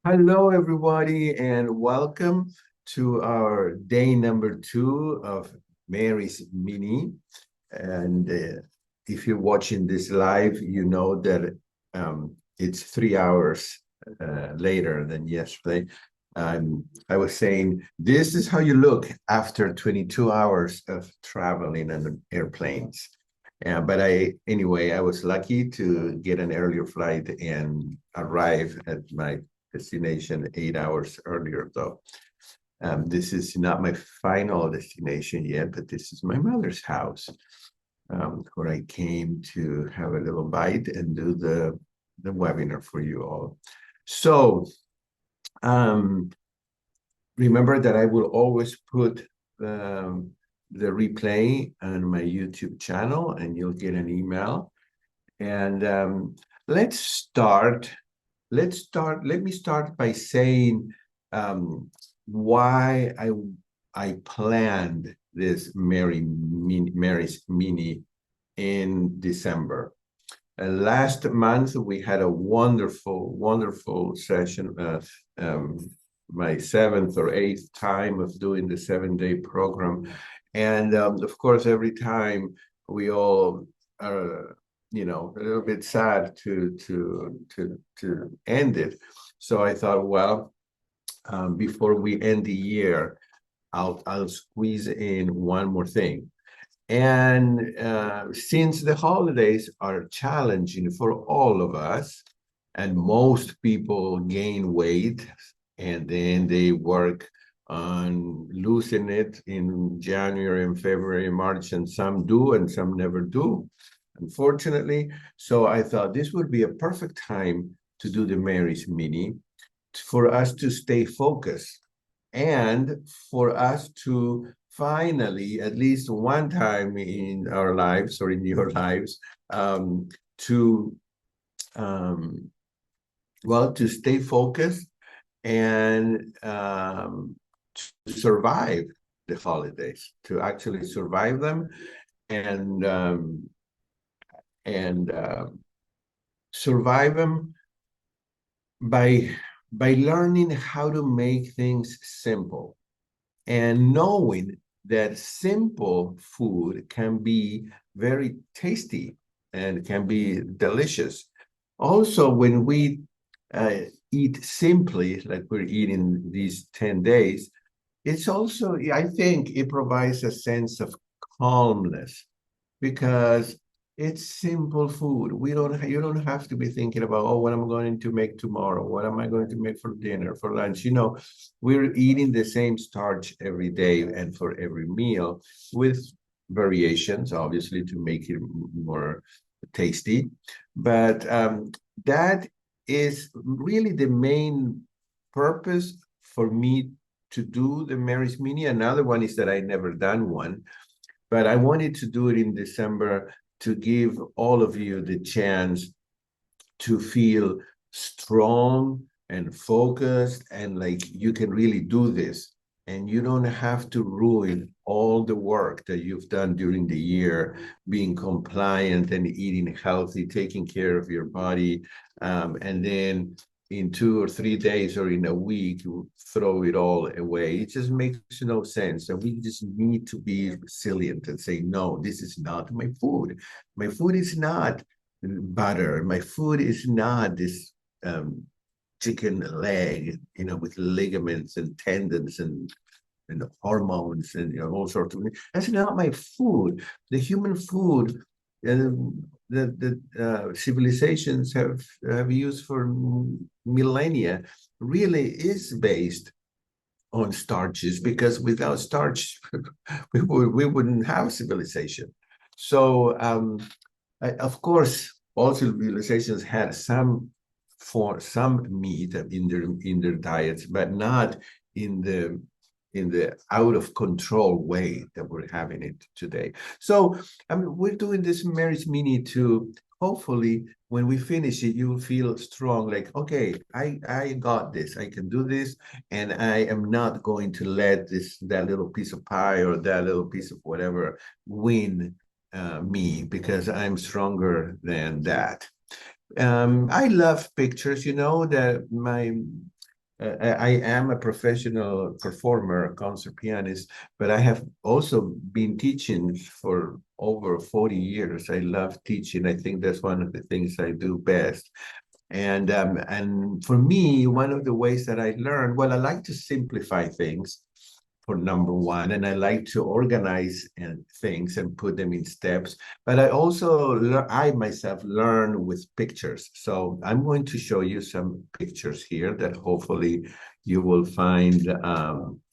Hello, everybody, and welcome to our day number 2 of Mary's Mini. And if you're watching this live, you know that it's 3 hours later than yesterday. I was saying, this is how you look after 22 hours of traveling on airplanes. But anyway, I was lucky to get an earlier flight and arrive at my destination 8 hours earlier, though. This is not my final destination yet, but this is my mother's house, where I came to have a little bite and do the webinar for you all. So remember that I will always put the replay on my YouTube channel, and you'll get an email. And let's start. Let me start by saying why I planned this Mary's Mini in December. Last month we had a wonderful session of my 7th or 8th time of doing the 7-day program, and of course every time we all are a little bit sad to end it. So I thought, well, before we end the year, I'll squeeze in one more thing. And since the holidays are challenging for all of us, and most people gain weight and then they work on losing it in January and February and March, and some do and some never do, unfortunately. So I thought this would be a perfect time to do the Mary's Mini for us to stay focused and for us to finally, at least one time in our lives or in your lives, to to stay focused and to survive the holidays, to actually survive them and and uh, survive them by learning how to make things simple and knowing that simple food can be very tasty and can be delicious. Also, when we eat simply, like we're eating these 10 days, it's also, I think it provides a sense of calmness because it's simple food. You don't have to be thinking about, oh, what am I going to make tomorrow? What am I going to make for dinner, for lunch? We're eating the same starch every day and for every meal with variations, obviously, to make it more tasty. But that is really the main purpose for me to do the Mary's Mini. Another one is that I never done one, but I wanted to do it in December to give all of you the chance to feel strong and focused and like you can really do this. And you don't have to ruin all the work that you've done during the year, being compliant and eating healthy, taking care of your body. And then in 2 or 3 days or in a week, you throw it all away. It just makes no sense. And we just need to be resilient and say, no, this is not my food. My food is not butter. My food is not this chicken leg, with ligaments and tendons and hormones and all sorts of things. That's not my food. The human food the civilizations have used for millennia really is based on starches, because without starch we wouldn't have civilization. So of course all civilizations had some meat in their diets, but not in the out of control way that we're having it today. So we're doing this Mary's Mini to hopefully when we finish it, you'll feel strong, like, okay, I got this, I can do this, and I am not going to let that little piece of pie or that little piece of whatever win me, because I'm stronger than that. I love pictures, that I am a professional performer, a concert pianist, but I have also been teaching for over 40 years. I love teaching. I think that's one of the things I do best. And for me, one of the ways that I learn, well, I like to simplify things for number one, and I like to organize things and put them in steps. But I also, I myself learn with pictures. So I'm going to show you some pictures here that hopefully you will find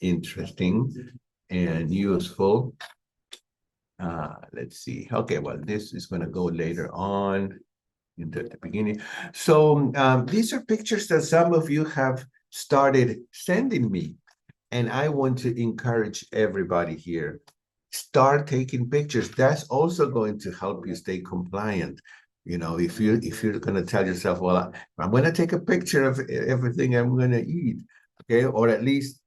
interesting and useful. Let's see. Okay, well, this is going to go later on in the beginning. So these are pictures that some of you have started sending me. And I want to encourage everybody here, start taking pictures. That's also going to help you stay compliant. You know, if you're going to tell yourself, well, I'm going to take a picture of everything I'm going to eat, okay, or at least,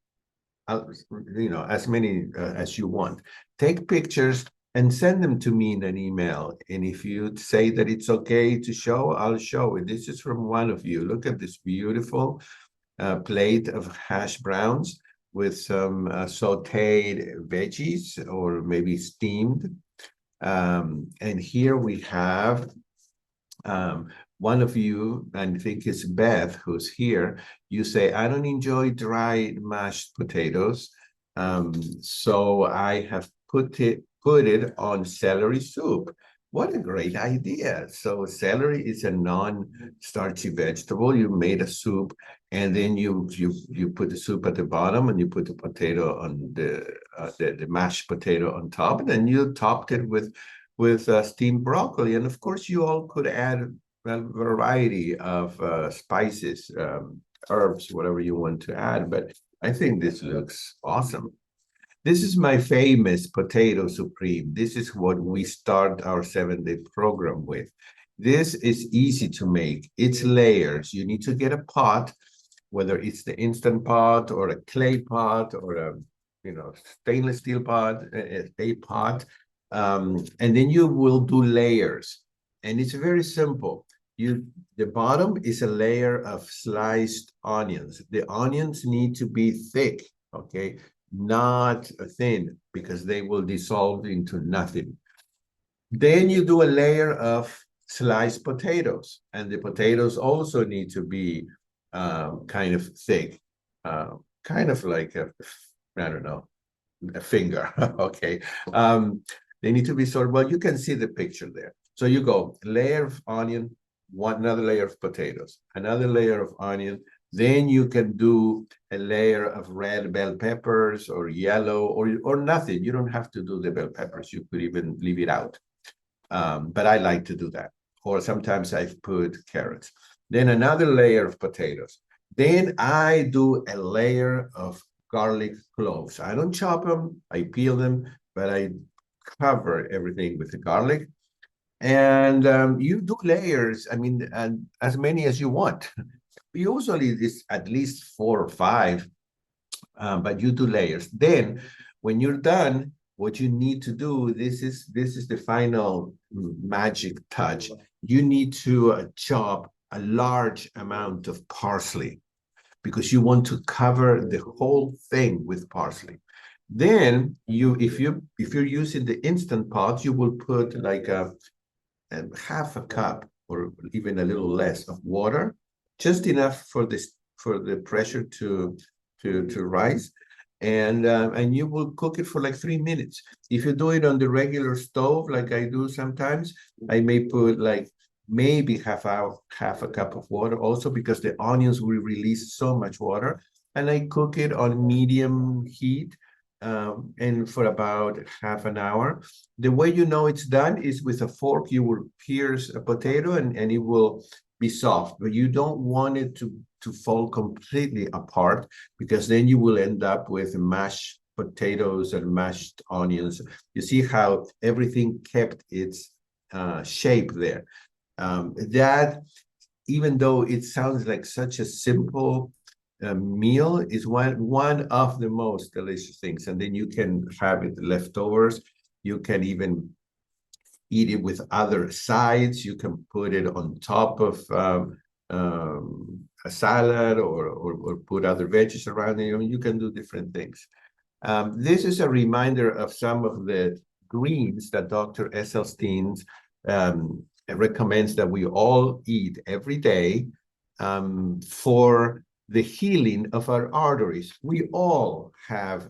you know, as many as you want. Take pictures and send them to me in an email. And if you say that it's okay to show, I'll show it. This is from one of you. Look at this beautiful plate of hash browns with some sauteed veggies or maybe steamed. And here we have one of you, and I think it's Beth who's here. You say, I don't enjoy dried mashed potatoes. So I have put it on celery soup. What a great idea. So celery is a non-starchy vegetable. You made a soup, and then you put the soup at the bottom, and you put the potato on the mashed potato on top, and then you topped it with steamed broccoli. And of course, you all could add a variety of spices, herbs, whatever you want to add. But I think this looks awesome. This is my famous potato supreme. This is what we start our 7-day program with. This is easy to make. It's layers. You need to get a pot, whether it's the Instant Pot or a clay pot or a stainless steel pot, a pot, and then you will do layers. And it's very simple. The bottom is a layer of sliced onions. The onions need to be thick, okay? Not thin, because they will dissolve into nothing. Then you do a layer of sliced potatoes, and the potatoes also need to be kind of thick, kind of like I don't know, a finger. Okay. They need to be well, you can see the picture there. So you go layer of onion, another layer of potatoes, another layer of onion. Then you can do a layer of red bell peppers or yellow or nothing. You don't have to do the bell peppers. You could even leave it out. But I like to do that. Or sometimes I've put carrots. Then another layer of potatoes. Then I do a layer of garlic cloves. I don't chop them, I peel them, but I cover everything with the garlic. And you do layers, I mean, and as many as you want. Usually it's at least 4 or 5, but you do layers. Then when you're done, what you need to do, this is the final magic touch. You need to chop a large amount of parsley, because you want to cover the whole thing with parsley. Then if you're using the Instant Pot, you will put like a half a cup or even a little less of water, just enough for the pressure to rise, and you will cook it for like 3 minutes. If you do it on the regular stove, like I do sometimes, I may put like maybe half a cup of water, also because the onions will release so much water, and I cook it on medium heat, and for about half an hour. The way you know it's done is with a fork. You will pierce a potato, and it will be soft, but you don't want it to fall completely apart, because then you will end up with mashed potatoes and mashed onions. You see how everything kept its shape there. That, even though it sounds like such a simple meal, is one of the most delicious things. And then you can have it leftovers. You can even eat it with other sides. You can put it on top of a salad or put other veggies around it. I mean, you can do different things. This is a reminder of some of the greens that Dr. Esselstyn recommends that we all eat every day for the healing of our arteries. We all have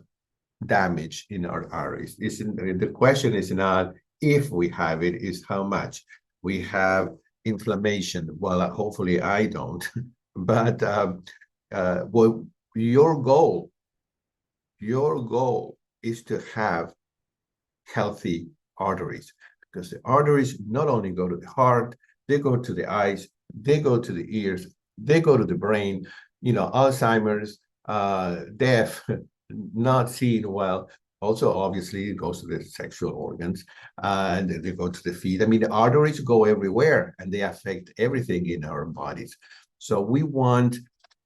damage in our arteries. The question is not if we have it, is how much. We have inflammation. Well, hopefully I don't. But well, your goal is to have healthy arteries, because the arteries not only go to the heart, they go to the eyes, they go to the ears, they go to the brain, Alzheimer's, deaf, not seeing well. Also, obviously, it goes to the sexual organs, and they go to the feet. I mean, the arteries go everywhere, and they affect everything in our bodies. So we want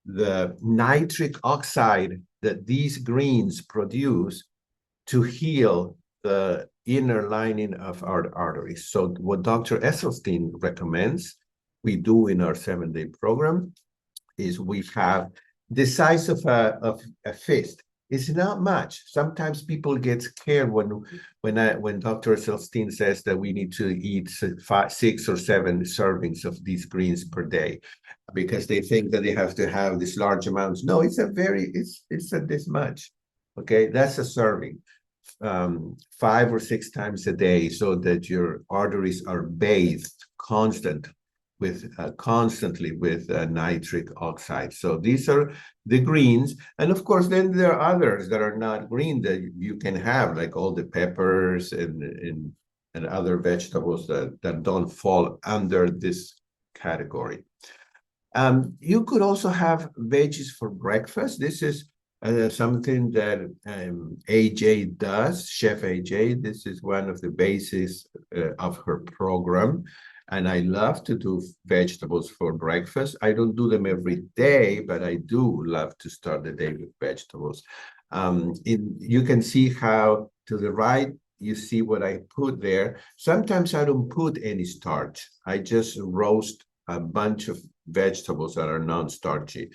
the nitric oxide that these greens produce to heal the inner lining of our arteries. So what Dr. Esselstyn recommends we do in our 7-day program is we have the size of a fist. It's not much. Sometimes people get scared when Dr. Esselstyn says that we need to eat 5, 6, or 7 servings of these greens per day, because they think that they have to have this large amounts. No, it's this much. Okay, that's a serving. 5 or 6 times a day, so that your arteries are bathed constantly with nitric oxide. So these are the greens, and of course then there are others that are not green that you can have, like all the peppers and other vegetables that don't fall under this category. You could also have veggies for breakfast. This is something that AJ does, Chef AJ. This is one of the bases of her program. And I love to do vegetables for breakfast. I don't do them every day, but I do love to start the day with vegetables. You can see how to the right, you see what I put there. Sometimes I don't put any starch. I just roast a bunch of vegetables that are non-starchy.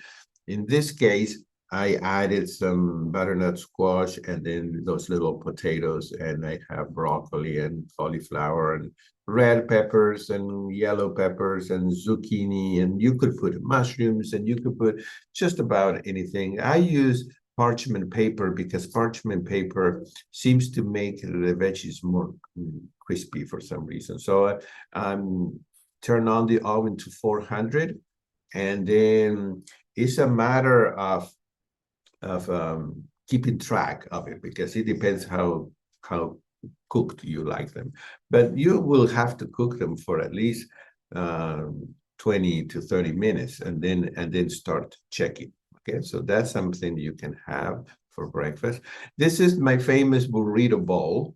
In this case, I added some butternut squash and then those little potatoes, and I have broccoli and cauliflower and red peppers and yellow peppers and zucchini, and you could put mushrooms, and you could put just about anything. I use parchment paper because parchment paper seems to make the veggies more crispy for some reason. So turn on the oven to 400, and then it's a matter of keeping track of it, because it depends how cooked you like them. But you will have to cook them for at least 20 to 30 minutes, and then start checking. Okay, so that's something you can have for breakfast. This is my famous burrito bowl.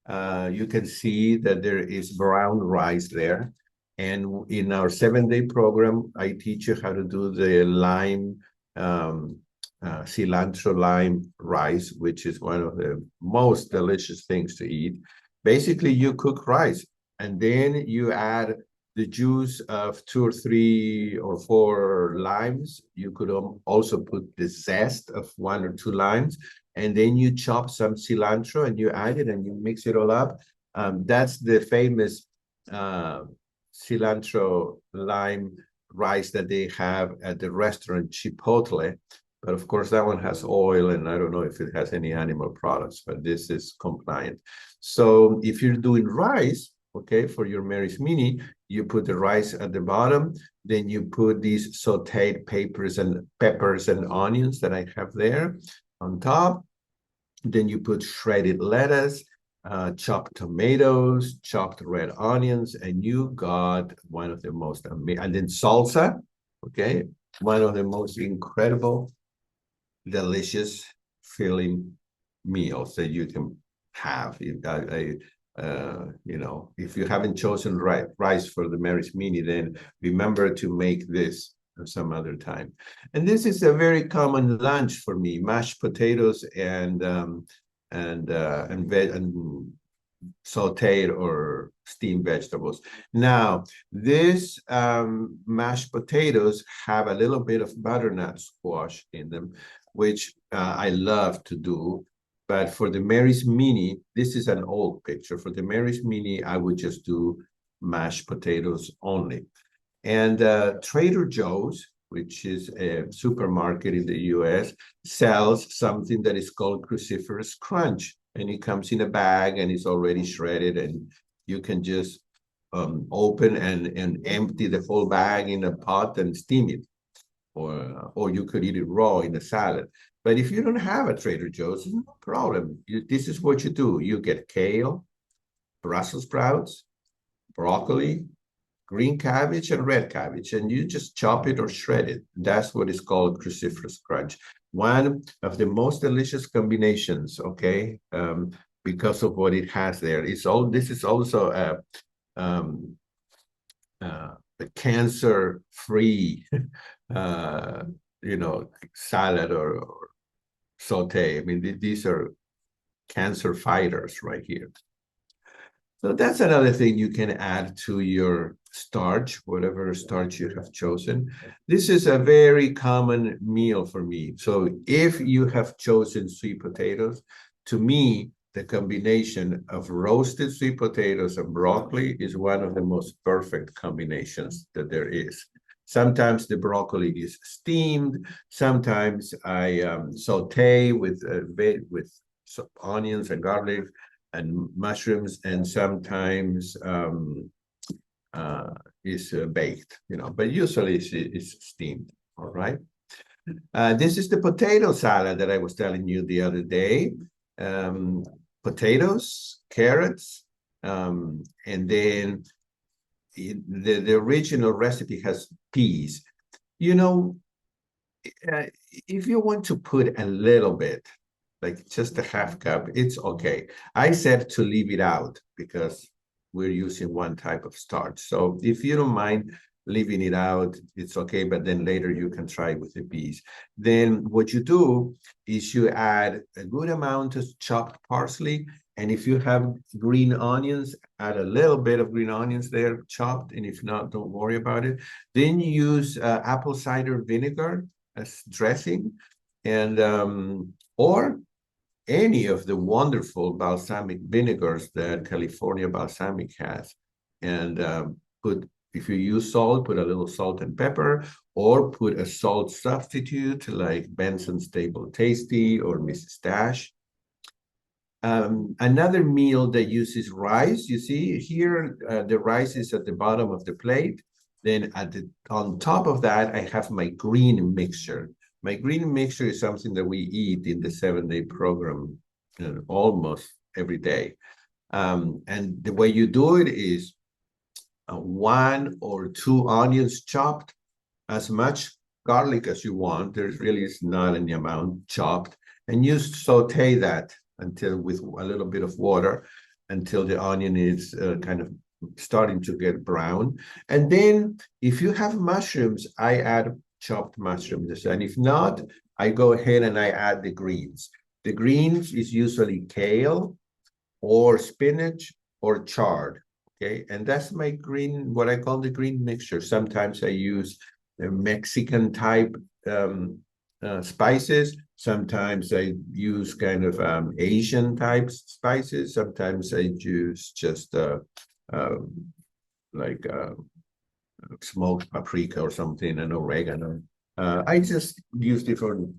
You can see that there is brown rice there. And in our 7-day program, I teach you how to do the lime, cilantro lime rice, which is one of the most delicious things to eat. Basically, you cook rice, and then you add the juice of 2 or 3 or 4 limes. You could also put the zest of 1 or 2 limes, and then you chop some cilantro and you add it and you mix it all up. That's the famous cilantro lime rice that they have at the restaurant Chipotle. But of course, that one has oil, and I don't know if it has any animal products, but this is compliant. So if you're doing rice, okay, for your Mary's Mini, you put the rice at the bottom, then you put these sauteed peppers and onions that I have there on top. Then you put shredded lettuce, chopped tomatoes, chopped red onions, and you got one of the most amazing, and then salsa, okay, one of the most incredible, delicious, filling meals that you can have. If you haven't chosen rice for the Mary's Mini, then remember to make this some other time. And this is a very common lunch for me: mashed potatoes and sauteed or steamed vegetables. Now, this mashed potatoes have a little bit of butternut squash in them, which I love to do. But for the Mary's Mini, this is an old picture. For the Mary's Mini, I would just do mashed potatoes only. And Trader Joe's, which is a supermarket in the US, sells something that is called cruciferous crunch. And it comes in a bag and it's already shredded, and you can just open and empty the whole bag in a pot and steam it. Or you could eat it raw in a salad. But if you don't have a Trader Joe's, no problem. This is what you do. You get kale, Brussels sprouts, broccoli, green cabbage and red cabbage, and you just chop it or shred it. That's what is called cruciferous crunch. One of the most delicious combinations, okay, because of what it has there. This is also a cancer-free, salad or saute. I mean, these are cancer fighters right here. So that's another thing you can add to your starch, whatever starch you have chosen. This is a very common meal for me. So if you have chosen sweet potatoes, to me, the combination of roasted sweet potatoes and broccoli is one of the most perfect combinations that there is. Sometimes the broccoli is steamed. Sometimes I saute with onions and garlic and mushrooms, and sometimes is baked, but usually it's steamed. All right. This is the potato salad that I was telling you the other day. Potatoes, carrots, and then the original recipe has peas. If you want to put a little bit, like just a half cup, it's okay. I said to leave it out because we're using one type of starch. So if you don't mind leaving it out, it's okay, but then later you can try with the peas. Then what you do is you add a good amount of chopped parsley, and if you have green onions, add a little bit of green onions there chopped, and if not, don't worry about it. Then you use apple cider vinegar as dressing, and or any of the wonderful balsamic vinegars that California balsamic has. And if you use salt, put a little salt and pepper, or put a salt substitute like Benson's Table Tasty or Mrs. Dash. Another meal that uses rice, you see here, the rice is at the bottom of the plate. Then on top of that, I have my green mixture. My green mixture is something that we eat in the 7-day program almost every day. And the way you do it is 1 or 2 onions chopped, as much garlic as you want. There really is not any amount chopped. And you saute that until with a little bit of water until the onion is kind of starting to get brown. And then if you have mushrooms, I add chopped mushrooms. And if not, I go ahead and I add the greens. The greens is usually kale or spinach or chard. Okay, and that's my green, what I call the green mixture. Sometimes I use the Mexican type spices. Sometimes I use kind of Asian type spices. Sometimes I use just like smoked paprika or something, and oregano. I just use different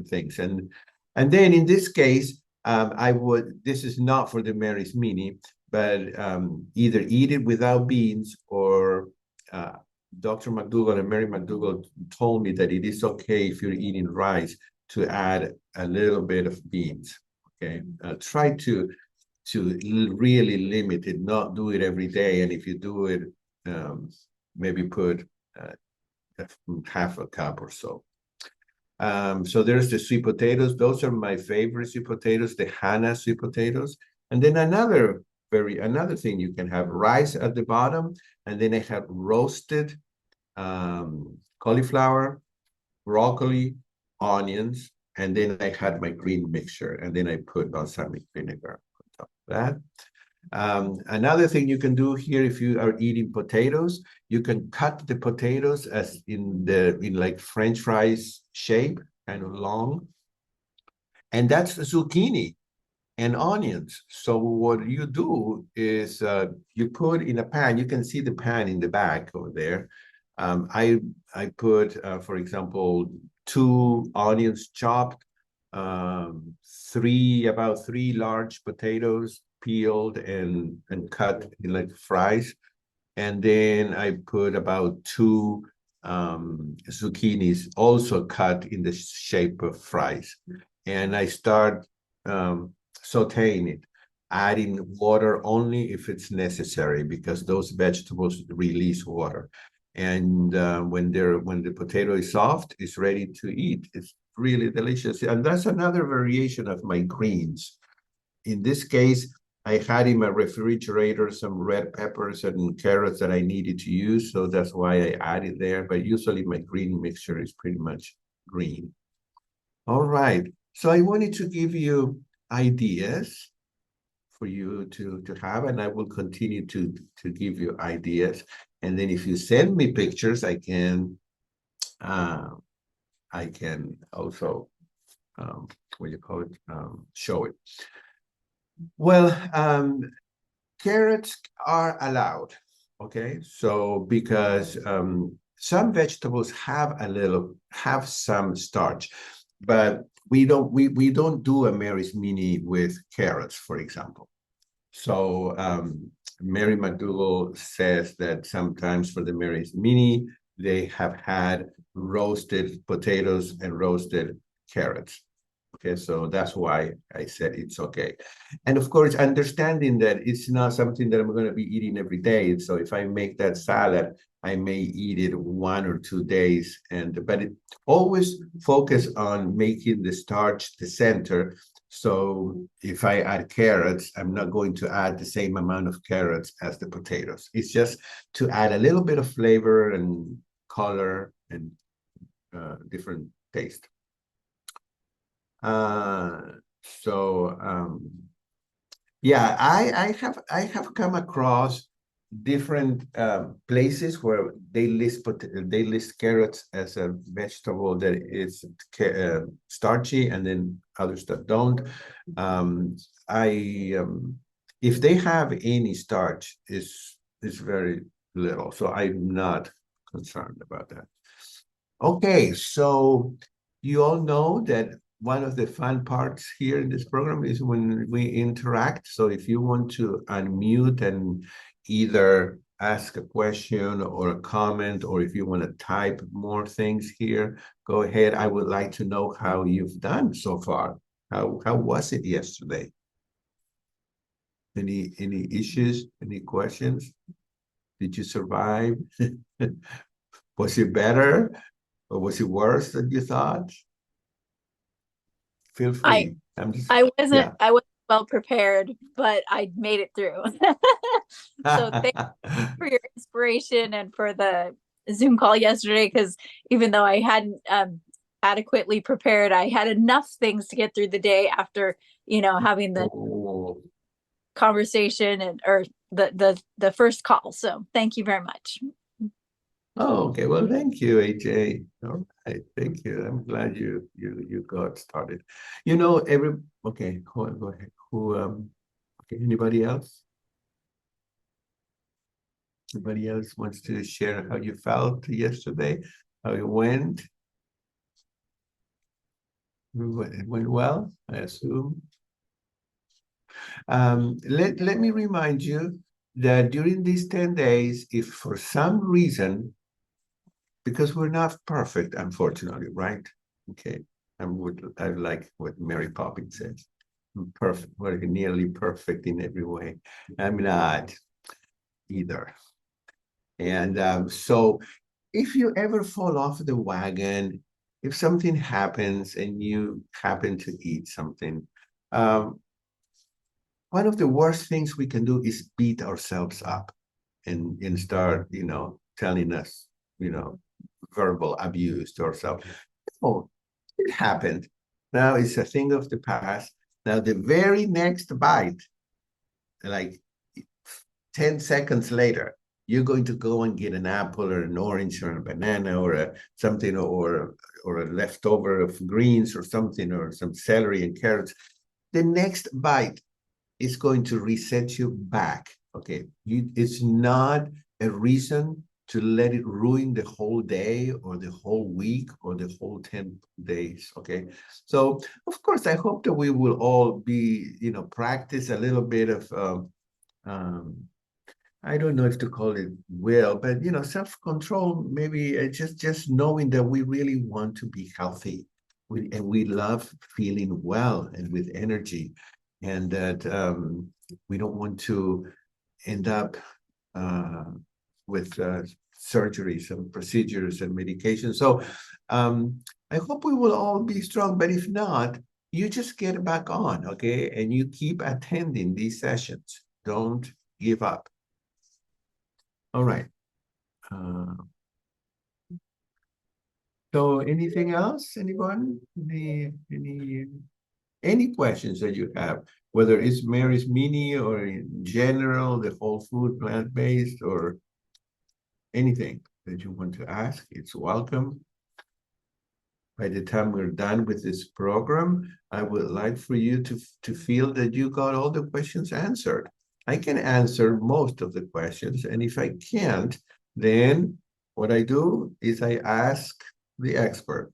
things, and then in this case, this is not for the Mary's Mini, but either eat it without beans, or Dr. McDougall and Mary McDougall told me that it is okay if you're eating rice to add a little bit of beans. Okay, try to really limit it, not do it every day, and if you do it, maybe put half a cup or so. So there's the sweet potatoes. Those are my favorite sweet potatoes, the Hannah sweet potatoes. And then another thing, you can have rice at the bottom, and then I have roasted cauliflower, broccoli, onions, and then I had my green mixture, and then I put balsamic vinegar on top of that. Another thing you can do here, if you are eating potatoes, you can cut the potatoes as in like French fries shape, kind of long, and that's zucchini and onions. So what you do is you put in a pan. You can see the pan in the back over there. I put, for example, 2 onions chopped, about three large potatoes peeled and cut in like fries, and then I put about 2 zucchinis also cut in the shape of fries, and I start sauteing it, adding water only if it's necessary, because those vegetables release water. And when the potato is soft, it's ready to eat. It's really delicious. And that's another variation of my greens. In this case, I had in my refrigerator some red peppers and carrots that I needed to use, so that's why I added there. But usually my green mixture is pretty much green. All right. So I wanted to give you ideas for you to have, and I will continue to give you ideas. And then if you send me pictures, I can also what do you call it, show it. Well, carrots are allowed, okay? So because some vegetables have some starch, but we don't do a Mary's Mini with carrots, for example. So Mary McDougall says that sometimes for the Mary's Mini, they have had roasted potatoes and roasted carrots. Okay, so that's why I said it's okay. And of course, understanding that it's not something that I'm going to be eating every day. So if I make that salad, I may eat it 1 or 2 days. But it always focus on making the starch the center. So if I add carrots, I'm not going to add the same amount of carrots as the potatoes. It's just to add a little bit of flavor and color and different taste. So yeah, I have come across different places where they list carrots as a vegetable that is starchy, and then others that don't. If they have any starch, is very little, so I'm not concerned about that. Okay, so you all know that one of the fun parts here in this program is when we interact. So if you want to unmute and either ask a question or a comment, or if you want to type more things here, go ahead. I would like to know how you've done so far. How was it yesterday? Any issues? Any questions? Did you survive? Was it better? Or was it worse than you thought? Feel free. I wasn't well prepared, but I made it through. So thank you for your inspiration and for the Zoom call yesterday, because even though I hadn't adequately prepared, I had enough things to get through the day after, having the conversation or the first call. So thank you very much. Oh, okay. Well, thank you, AJ. All right, thank you. I'm glad you got started. Okay, go ahead. Okay, anybody else? Anybody else wants to share how you felt yesterday? How it went? It went well, I assume. Let me remind you that during these 10 days, if for some reason, because we're not perfect, unfortunately, right? Okay. I like what Mary Poppins says. I'm perfect. We're nearly perfect in every way. I'm not either. And so if you ever fall off the wagon, if something happens and you happen to eat something, one of the worst things we can do is beat ourselves up and start, telling us, verbal abuse to ourselves. Oh, it happened. Now it's a thing of the past. Now the very next bite, like 10 seconds later, you're going to go and get an apple or an orange or a banana or something or a leftover of greens or something or some celery and carrots. The next bite is going to reset you back. Okay, it's not a reason to let it ruin the whole day or the whole week or the whole 10 days. Okay, so of course I hope that we will all be, practice a little bit of I don't know if to call it will, but self-control, maybe just knowing that we really want to be healthy. And we love feeling well and with energy, and that we don't want to end up with surgeries and procedures and medications. So I hope we will all be strong, but if not, you just get back on, okay? And you keep attending these sessions. Don't give up. All right. So anything else? Anyone? Any questions that you have, whether it's Mary's Mini or in general, the whole food plant-based or anything that you want to ask, it's welcome. By the time we're done with this program, I would like for you to feel that you got all the questions answered. I can answer most of the questions, and if I can't, then what I do is I ask the expert.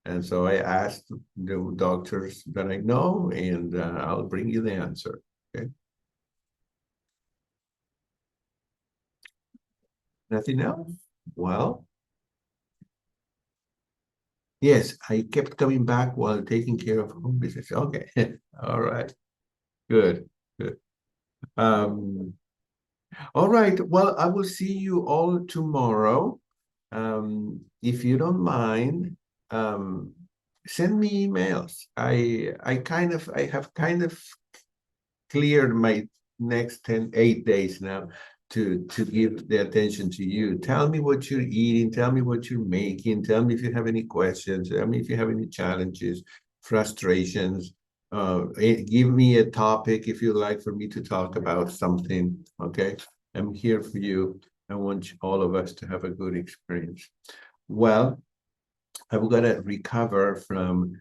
And so I asked the doctors that I know, and I'll bring you the answer. Okay. Nothing else? Well, yes, I kept coming back while taking care of home business. Okay. All right. Good. Good. All right. Well, I will see you all tomorrow. If you don't mind, send me emails. I have kind of cleared my next 8 days now to give the attention to you. Tell me what you're eating, tell me what you're making, tell me if you have any questions, tell me if you have any challenges, frustrations. Give me a topic if you'd like for me to talk about something. Okay, I'm here for you. I want all of us to have a good experience. Well, I'm gonna recover from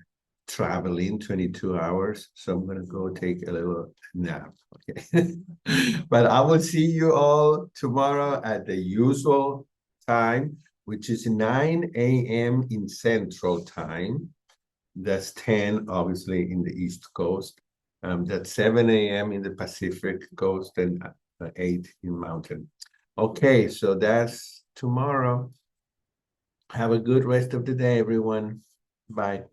traveling 22 hours, so I'm gonna go take a little nap. Okay, but I will see you all tomorrow at the usual time, which is 9 a.m. in Central Time. That's 10, obviously, in the East Coast. That's 7 a.m. in the Pacific Coast and 8 in Mountain. Okay, so that's tomorrow. Have a good rest of the day, everyone. Bye.